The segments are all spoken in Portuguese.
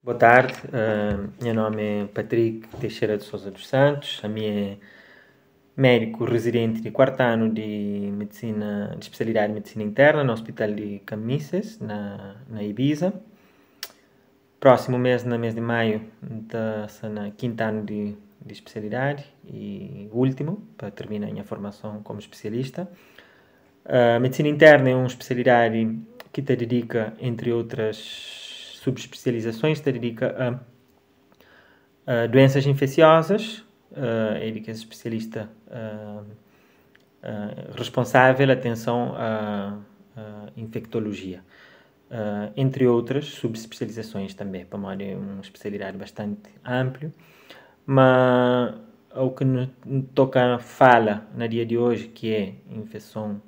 Boa tarde, meu nome é Patrick Teixeira de Sousa dos Santos, a minha é médico residente de quarto ano de medicina, de especialidade de medicina interna no Hospital de Camises, na Ibiza. Próximo mês, no mês de maio, está na quinto ano de especialidade e último, para terminar a minha formação como especialista. A medicina interna é uma especialidade que te dedica, entre outras subespecializações, te dedica a doenças infecciosas, é que é especialista responsável, atenção à infectologia. Entre outras subespecializações também, para uma especialidade bastante ampla, mas o que nos toca fala no dia de hoje, que é infecção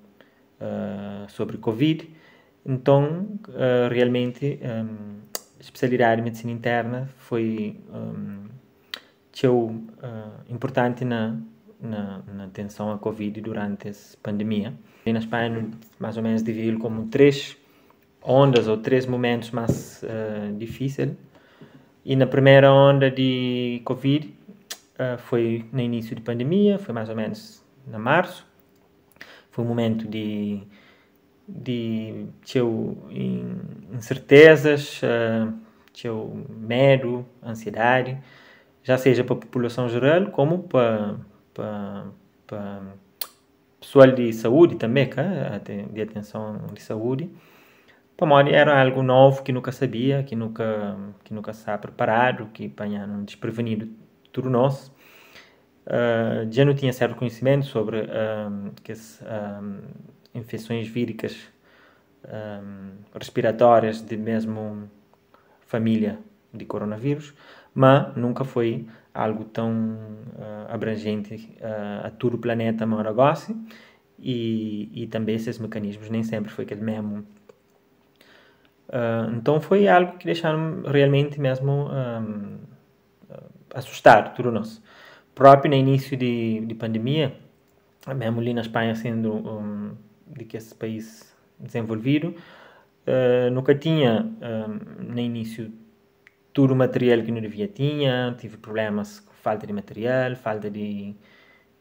sobre Covid, então realmente a especialidade de medicina interna foi importante na atenção à Covid durante essa pandemia. E na Espanha, mais ou menos, dividido como 3 ondas ou 3 momentos mais difíceis. E na primeira onda de Covid foi no início de pandemia, foi mais ou menos em março. Foi um momento de incertezas, medo, ansiedade, já seja para a população geral como para pessoal de saúde também, de atenção de saúde. Para nós era algo novo que nunca sabia, que nunca estava preparado, que apanharam desprevenido tudo nós. Já não tinha certo conhecimento sobre que as infecções víricas respiratórias de mesmo família de coronavírus, mas nunca foi algo tão abrangente a todo o planeta Moragossi e também esses mecanismos nem sempre foi aquele mesmo. Então foi algo que deixaram realmente mesmo assustado tudo nós. Próprio no início de pandemia, mesmo ali na Espanha sendo de que esse país desenvolvido, nunca tinha no início todo o material que não devia tinha, tive problemas com falta de material, falta de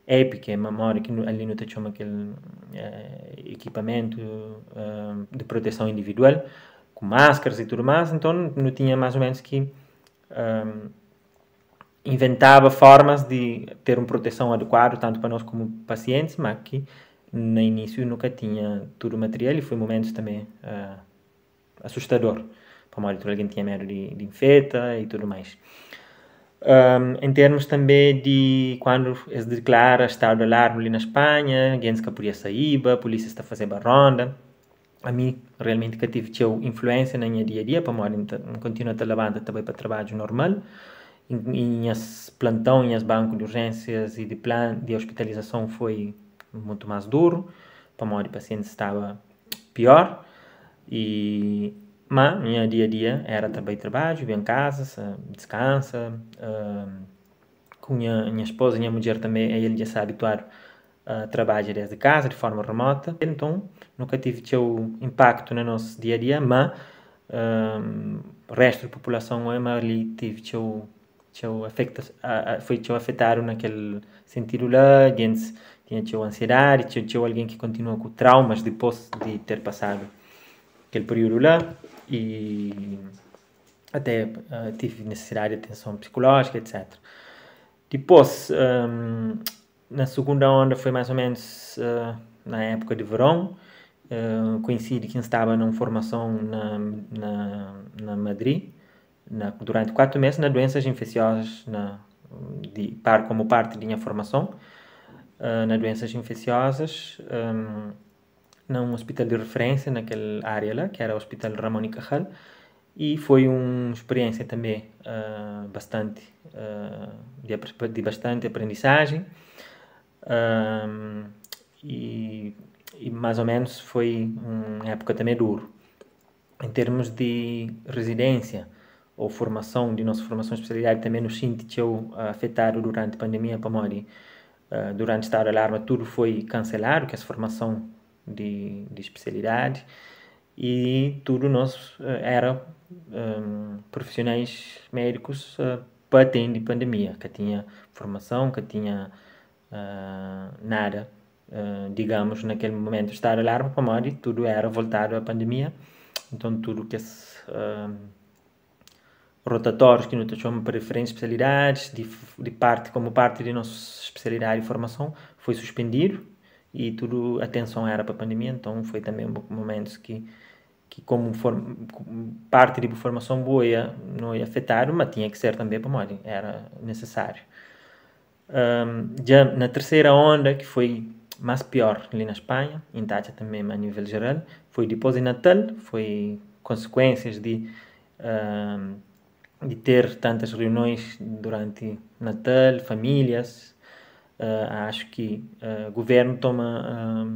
épica, memória, que ali não tinha aquele equipamento de proteção individual, com máscaras e tudo mais, então não tinha mais ou menos que inventava formas de ter uma proteção adequada, tanto para nós como pacientes, mas que no início nunca tinha todo o material e foi momentos também assustador, para modo que alguém tinha medo de infecta e tudo mais. Em termos também de quando se declara estado de alarme ali na Espanha, gente que podia sair, a polícia está a fazer a ronda. A mim, realmente, que tive influência no meu dia a dia, para modo continuar a levantar também para trabalho normal. Em as plantão, em as bancos de urgências e de hospitalização foi muito mais duro, para modo o paciente estava pior. Mas meu dia a dia era trabalho, vir em casa, descansa, com minha esposa e minha mulher também, ele já se habituar a trabalhar desde casa, de forma remota, então nunca tive o impacto no nosso dia a dia, mas o resto da população ali teve foi afetado naquele sentido lá, gente tinha ansiedade, tinha alguém que continua com traumas depois de ter passado aquele período lá e até tive necessidade de atenção psicológica, etc. Depois, na segunda onda foi mais ou menos na época de verão, coincide que estava numa formação na Madrid, durante 4 meses, nas doenças infecciosas, como parte da minha formação, nas doenças infecciosas, num hospital de referência naquela área lá, que era o Hospital Ramón y Cajal, e foi uma experiência também bastante de bastante aprendizagem e mais ou menos foi uma época também duro. Em termos de residência ou formação, de nossa formação de especialidade, também nos sentiu afetado durante a pandemia, para morrer. Durante o estado de alarma tudo foi cancelado, que é a formação de especialidade, e tudo nós era profissionais médicos para atender pandemia, que tinha formação, que tinha nada, digamos, naquele momento estar alarme para morrer, tudo era voltado à pandemia, então tudo que rotatórios que nós chamamos para diferentes especialidades, de parte, como parte de nossa especialidade de formação, foi suspendido e tudo a atenção era para a pandemia, então foi também um momento que como parte de formação boa não ia afetar, mas tinha que ser também para morrer, era necessário. Já na terceira onda, que foi mais pior ali na Espanha, em Itália também a nível geral, foi depois de Natal, foi consequências de ter tantas reuniões durante Natal, famílias. Acho que o governo toma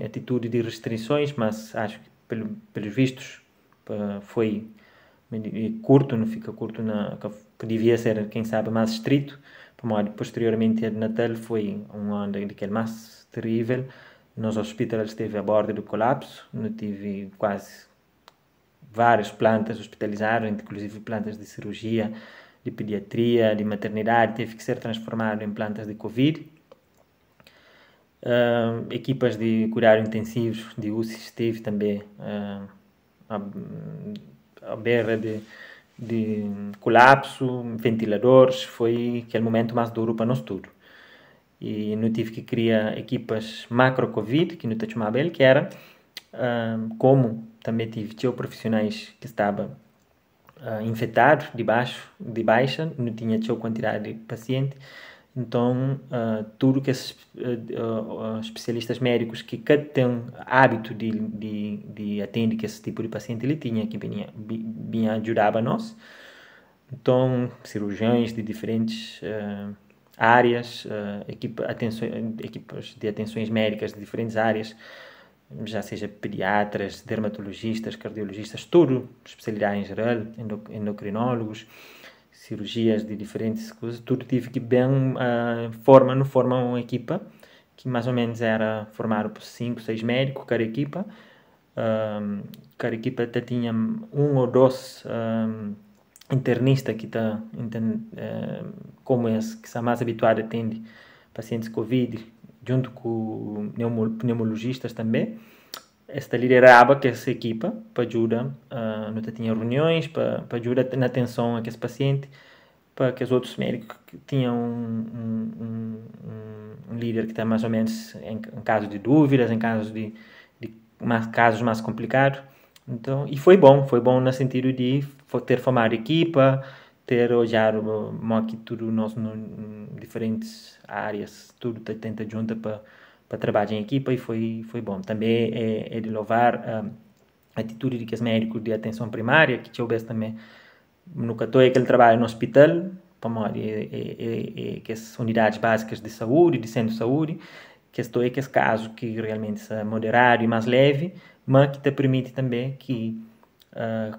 atitude de restrições, mas acho que pelos vistos foi curto, não fica curto, que devia ser, quem sabe, mais estrito. Posteriormente, a Natal foi um ano daquele mais terrível. Nos hospitais esteve a bordo do colapso, não tive quase várias plantas hospitalizadas, inclusive plantas de cirurgia, de pediatria, de maternidade, teve que ser transformado em plantas de Covid. Equipas de cuidados intensivos de UCI esteve também à beira de colapso, ventiladores, foi aquele momento mais duro para nós tudo. E não tive que criar equipas macro-Covid, que não te chamava ele, que era como também tinha profissionais que estavam infectados de baixa, não tinha quantidade de paciente, então tudo que especialistas médicos que têm hábito de atender que esse tipo de paciente ele tinha, que vinha ajudava nós, então cirurgiões de diferentes áreas, equipas de atenções médicas de diferentes áreas, já seja pediatras, dermatologistas, cardiologistas, tudo, especialidade em geral, endocrinólogos, cirurgias de diferentes coisas, tudo tive que bem forma uma equipa que mais ou menos era formada por 5, 6 médicos, cada equipa até tinha um ou dois internistas que como esse, que são mais habituados a atender pacientes Covid, junto com pneumologistas também. Esta liderava que essa equipa para ajudar, não tinha reuniões para ajudar na atenção a esse paciente, para que os outros médicos tinham um líder que está mais ou menos em caso de dúvidas, em casos de casos mais complicados. Então, e foi bom no sentido de ter formado equipa, ter olhado que tudo nós em diferentes áreas, tudo tenta junto para trabalhar em equipa, e foi bom. Também é de louvar a atitude de que os médicos de atenção primária, que tinha também nunca estou aquele trabalho no hospital, que as unidades básicas de saúde, de centro de saúde, que estou aqueles casos que realmente são moderados e mais leve, mas que te permite também que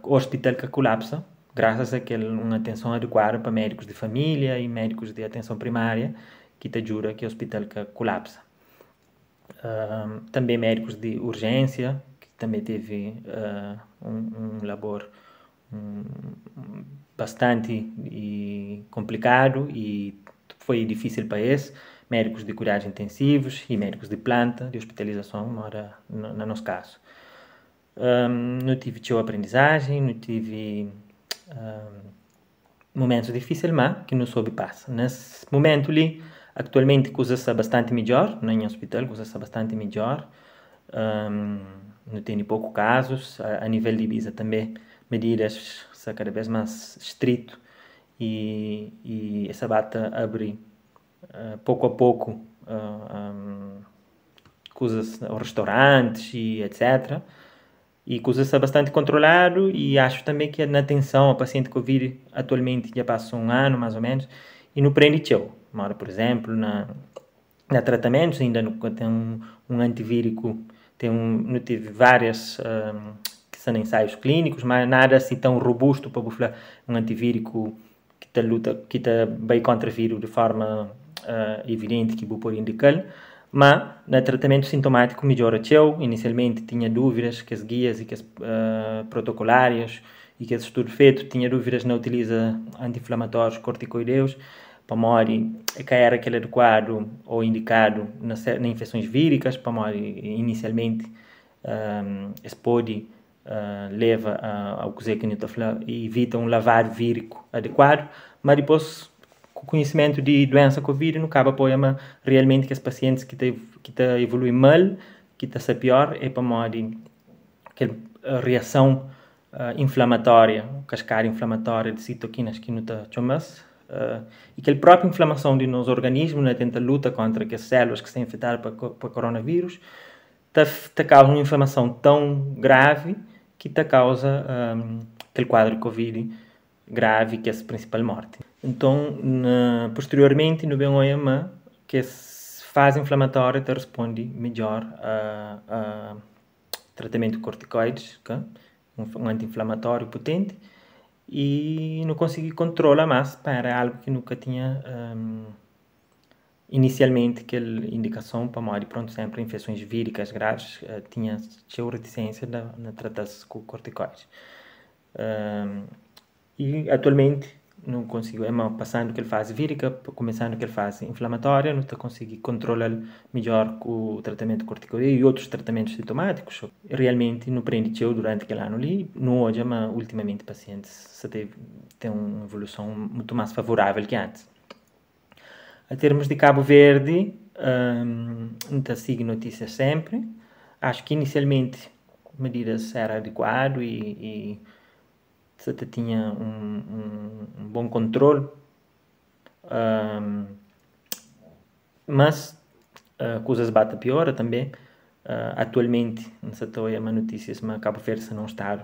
o hospital que colapsa, graças a uma atenção adequada para médicos de família e médicos de atenção primária, que te ajuda que o hospital que colapsa. Também médicos de urgência, que também teve um labor bastante complicado e foi difícil para eles, médicos de cuidados intensivos e médicos de planta, de hospitalização, no nosso caso. Não tive aprendizagem, não tive momentos difíceis, mas que não soube passar. Nesse momento ali, atualmente, coisas bastante melhor, no hospital, coisas bastante melhor. Não tem poucos casos. A nível de Ibiza também, medidas são cada vez mais estritas e essa bata abre pouco a pouco coisas, restaurantes e etc. E coisas são bastante controlado, e acho também que na atenção ao paciente Covid atualmente já passa um ano mais ou menos e não prende tchau. Por exemplo, na tratamentos ainda não tem um antivírico, não tive várias que são ensaios clínicos, mas nada assim tão robusto para falar um antivírico que está bem contra vírus de forma evidente que vou por indicar, Mas, no tratamento sintomático, melhora eu. Inicialmente tinha dúvidas que as guias e que as protocolárias e que esse estudo feito tinha dúvidas na utiliza anti-inflamatórios corticoideus para mori que era aquele adequado ou indicado nas infecções víricas, para mori inicialmente esse pode leva ao que e evita um lavar vírico adequado, mas depois com o conhecimento de doença Covid não acaba apoiando realmente que os pacientes que evoluem mal, que está pior, é para modo que a reação inflamatória, cascata inflamatória de citoquinas que não está chamas, e que a própria inflamação de nos organismos, né, tenta luta contra que as células que estão infectadas para coronavírus, te causa uma inflamação tão grave que te causa aquele quadro de Covid grave, que é a principal morte. Então, posteriormente, no bem que a fase inflamatória te responde melhor a tratamento de corticoides, okay? Um anti-inflamatório potente, e não consegui controlar mais para algo que nunca tinha inicialmente aquela indicação para morrer pronto sempre infecções víricas graves tinha reticência na tratar-se com corticoides e atualmente não consigo passando aquela fase vírica começando aquela fase inflamatória não está conseguir controlar melhor com o tratamento corticoide e outros tratamentos sintomáticos realmente não prende eu durante aquele ano ali não hoje mas ultimamente pacientes tem uma evolução muito mais favorável que antes. A termos de Cabo Verde, não sigo notícias sempre. Acho que inicialmente medidas eram adequadas e se tinha um bom controle. Mas coisas batem pior também. Atualmente, não sei se há notícias, mas Cabo Verde se não está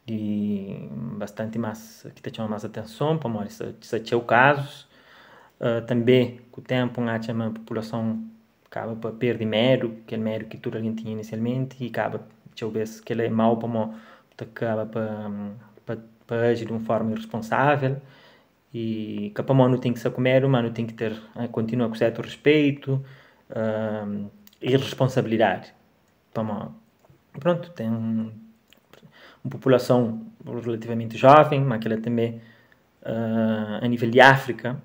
de bastante mais, que te chama mais atenção, para mostrar se tinha casos. Também, com o tempo, a população acaba por perder medo, aquele medo que toda a gente tinha inicialmente, e acaba, talvez, que ele é mau para acaba para agir de uma forma irresponsável, e que para não tem que se comer, mas não tem que ter, continua com certo respeito e responsabilidade. Para pronto, tem uma população relativamente jovem, mas que ela também, a nível de África,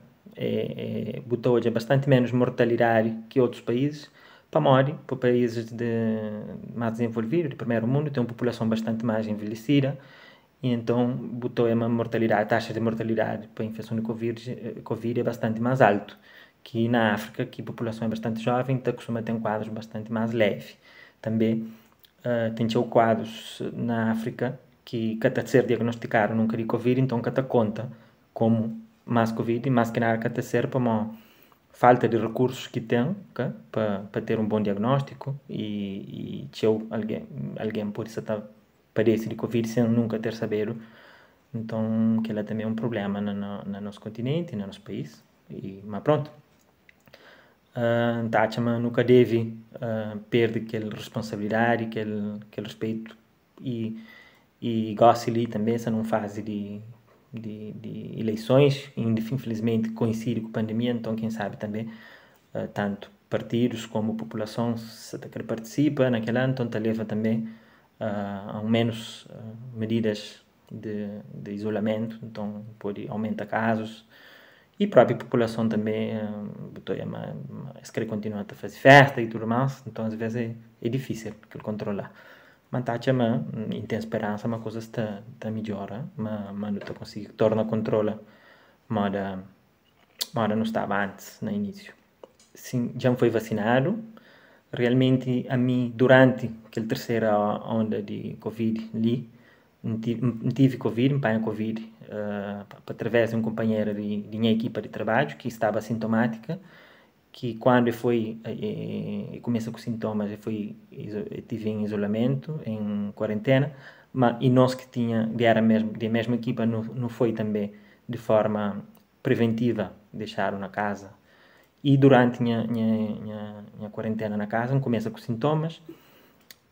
botou hoje bastante menos mortalidade que outros países. Para países mais desenvolvidos, de primeiro mundo, tem uma população bastante mais envelhecida e então botou uma mortalidade, a taxa de mortalidade para a infecção de Covid é bastante mais alto que na África, que a população é bastante jovem, então costuma ter quadros bastante mais leves. Também tem quadros na África que cada ser diagnosticado nunca de Covid, então cada conta como mais Covid, mais que nada cada ser para uma falta de recursos que tem okay? para ter um bom diagnóstico e alguém pode estar padece de Covid sem nunca ter sabido. Então, que ela também é um problema no nosso continente, no nosso país. Mas pronto. Então, nunca deve perder aquela responsabilidade, aquele respeito e gosta ali também, se não fase de eleições, infelizmente coincide com a pandemia, então quem sabe também tanto partidos como população se participa naquele ano, então leva também a menos medidas de isolamento, então pode aumentar casos e a própria população também se quer continuar a fazer festa e tudo mais, então às vezes é difícil controlar. Mas tem esperança, uma coisa está melhora, mas não está conseguindo torna controla, mas não estava antes, no início. Sim, já foi vacinado. Realmente, a mim, durante aquela terceira onda de Covid, não tive Covid, não tive Covid, através de um companheiro de minha equipa de trabalho, que estava sintomática, que quando foi começa com sintomas tive em isolamento, em quarentena, mas e nós que tinha de mesma equipa não foi também de forma preventiva deixaram na casa e durante a quarentena na casa começa com sintomas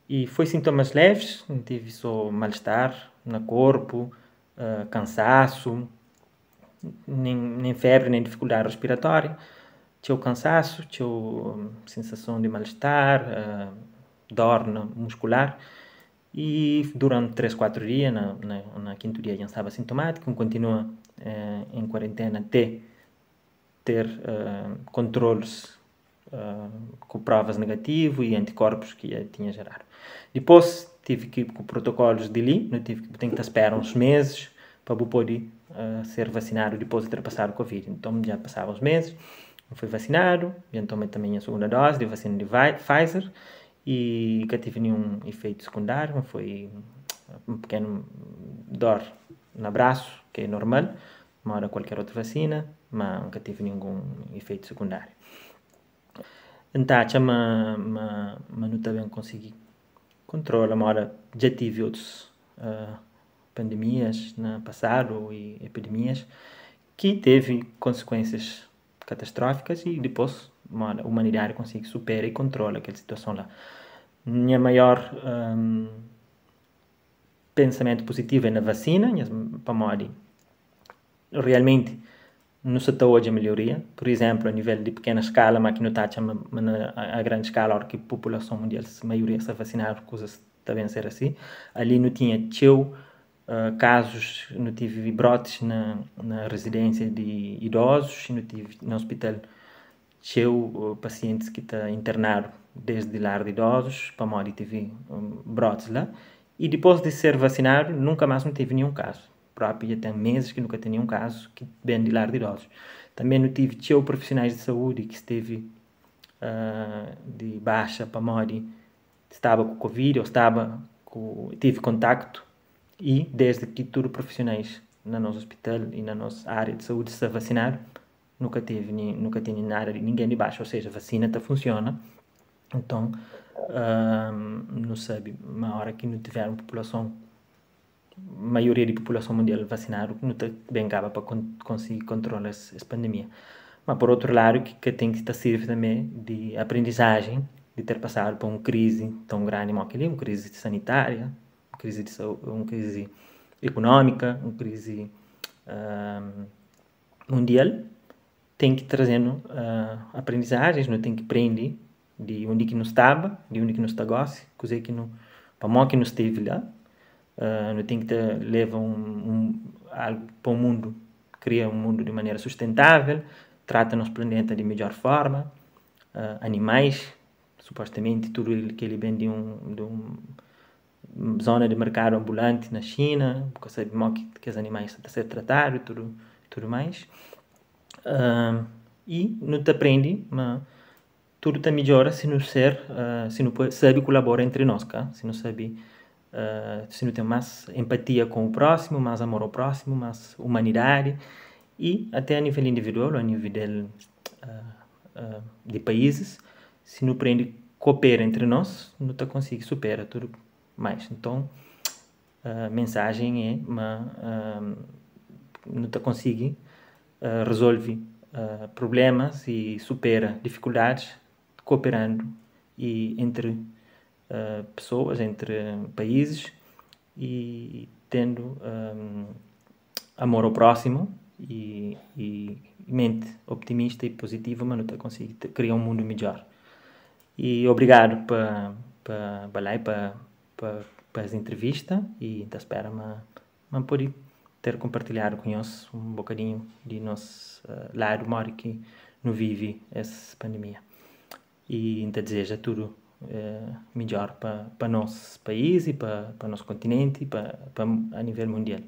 e foi sintomas leves, não tive só mal-estar no corpo, cansaço, nem febre, nem dificuldade respiratória. tinha o cansaço, tinha a sensação de mal-estar, dor muscular, e durante 3, 4 dias, na quinto dia já estava sintomático, continua em quarentena até ter controles com provas negativas e anticorpos que tinha gerado. Depois tive que ir com protocolos de ali, tenho que esperar uns meses para poder ser vacinado depois de ter passado o Covid. Então já passavam os meses, fui vacinado, já tomei também a segunda dose de vacina de Pfizer e nunca tive nenhum efeito secundário, foi um pequeno dor no braço, que é normal, uma hora qualquer outra vacina, mas nunca tive nenhum efeito secundário. Então, mas não também consegui controlar, uma hora já tive outras pandemias no passado e epidemias que teve consequências catastróficas e depois a humanidade consegue superar e controla aquela situação lá. Minha maior pensamento positivo é na vacina, para modo realmente não se está hoje a melhoria, por exemplo, a nível de pequena escala, mas que não está a grande escala, hora que a população mundial, a maioria se vacinar, coisas devem ser assim. Ali não tinha casos, não tive brotes na residência de idosos, não tive no hospital pacientes que estão internados desde lar de idosos, para modo tive brotes lá. E depois de ser vacinado, nunca mais não tive nenhum caso. Próprio já tem meses que nunca tem nenhum caso que vem de lar de idosos. Também não tive profissionais de saúde que esteve de baixa para modo estava com Covid ou tive contacto e desde que todos os profissionais no nosso hospital e na nossa área de saúde se vacinaram, nunca tive nada de ninguém de baixo, ou seja, a vacina funciona. Então, não sabe, uma hora que não tiver uma população, maioria da população mundial vacinada, não bem acaba para conseguir controlar essa pandemia. Mas, por outro lado, que tem que estar servir também de aprendizagem, de ter passado por uma crise tão grande como aquele, uma crise sanitária, uma crise de saúde, uma crise econômica, uma crise mundial, tem que trazendo aprendizagens, não tem que aprender de onde que não estava, de onde que não está gosta, coisa que não, para mim que não esteve lá, não tem que levar algo para o mundo, cria um mundo de maneira sustentável, trata nosso planeta de melhor forma, animais, supostamente tudo que ele vem de uma zona de mercado ambulante na China, porque sabe que os animais estão a ser tratados, tudo mais. E não te aprende, mas tudo te melhora se não sabe colaborar entre nós, cá? Se não sabe, se não tem mais empatia com o próximo, mais amor ao próximo, mais humanidade e até a nível individual, a nível de países, se não aprende coopera entre nós, não te consegue superar tudo mais. Então, a mensagem é, não te consegue resolve problemas e supera dificuldades cooperando e entre pessoas, entre países e tendo amor ao próximo e mente optimista e positiva, mas não está conseguindo criar um mundo melhor. E obrigado para as entrevistas e te espero poder ter compartilhado com nós um bocadinho de nosso lado humor que não vive essa pandemia. E te desejo tudo melhor para nosso país e para nosso continente e a nível mundial.